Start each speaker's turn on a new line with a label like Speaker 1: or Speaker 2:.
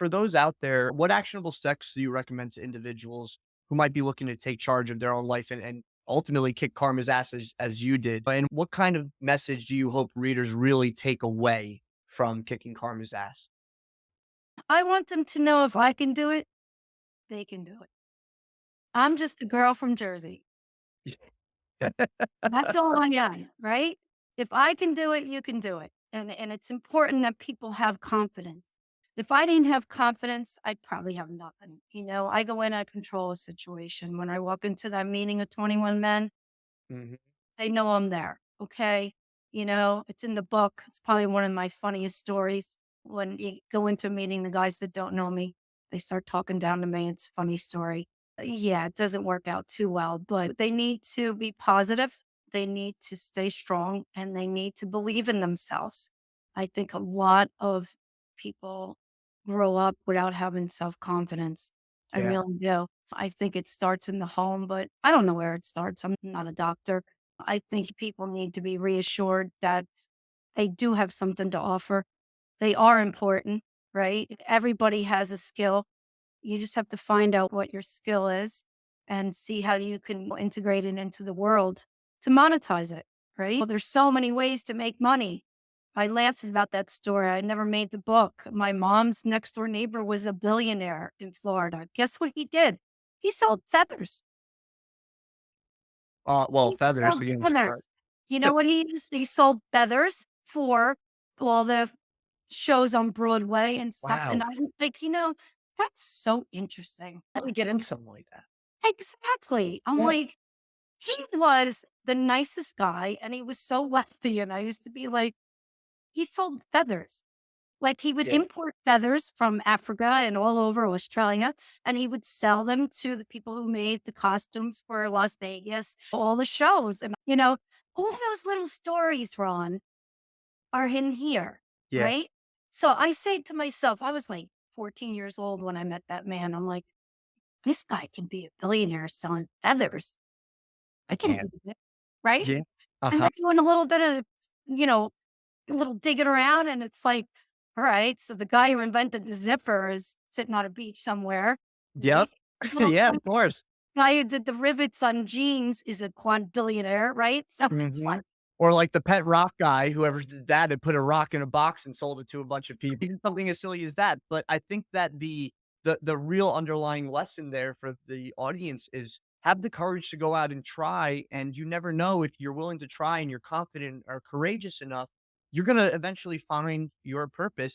Speaker 1: For those out there, what actionable steps do you recommend to individuals who might be looking to take charge of their own life and ultimately kick karma's ass as you did? And what kind of message do you hope readers really take away from kicking karma's ass?
Speaker 2: I want them to know if I can do it, they can do it. I'm just a girl from Jersey. That's all I am, right? If I can do it, you can do it. And it's important that people have confidence. If I didn't have confidence, I'd probably have nothing. I go in, I control a situation. When I walk into that meeting of 21 men,
Speaker 1: Mhm.
Speaker 2: they know I'm there. Okay. It's in the book. It's probably one of my funniest stories. When you go into a meeting, the guys that don't know me, they start talking down to me. It's a funny story. Yeah, it doesn't work out too well, but they need to be positive. They need to stay strong and they need to believe in themselves. I think a lot of people grow up without having self confidence. I
Speaker 1: Yeah.
Speaker 2: really do. I think it starts in the home, but I don't know where it starts. I'm not a doctor. I think people need to be reassured that they do have something to offer. They are important, right? Everybody has a skill. You just have to find out what your skill is and see how you can integrate it into the world to monetize it, right? Well, there's so many ways to make money. I laughed about that story. I never made the book. My mom's next door neighbor was a billionaire in Florida. Guess what he did? He sold feathers.
Speaker 1: Well,
Speaker 2: He
Speaker 1: feathers
Speaker 2: sold
Speaker 1: again.
Speaker 2: feathers. You know what he used? He sold feathers for all the shows on Broadway and stuff, and
Speaker 1: Wow.
Speaker 2: I was like, that's so interesting.
Speaker 1: How do we get into something like that?
Speaker 2: Exactly. I'm
Speaker 1: Yeah.
Speaker 2: like, he was the nicest guy, and he was so wealthy, and I used to be like, he sold feathers. Like, he would
Speaker 1: Yeah.
Speaker 2: import feathers from Africa and all over Australia, and he would sell them to the people who made the costumes for Las Vegas, all the shows, and, all those little stories, Ron, are in here,
Speaker 1: Yeah.
Speaker 2: right? So I say to myself, I was like 14 years old when I met that man. I'm like, this guy can be a billionaire selling feathers.
Speaker 1: I
Speaker 2: Can
Speaker 1: can.
Speaker 2: do it, right?
Speaker 1: Yeah.
Speaker 2: And
Speaker 1: Uh-huh.
Speaker 2: then doing a little bit of, you know, a little digging around, and it's like, all right, so the guy who invented the zipper is sitting on a beach somewhere,
Speaker 1: Yep.
Speaker 2: right? The little
Speaker 1: Yeah, of course.
Speaker 2: guy who did the rivets on jeans is a quad billionaire, right? So it's
Speaker 1: Mhm.
Speaker 2: like,
Speaker 1: Or like the pet rock guy, whoever did that and put a rock in a box and sold it to a bunch of people. Even something as silly as that. But I think that the real underlying lesson there for the audience is have the courage to go out and try. And you never know if you're willing to try and you're confident or courageous enough, you're gonna eventually find your purpose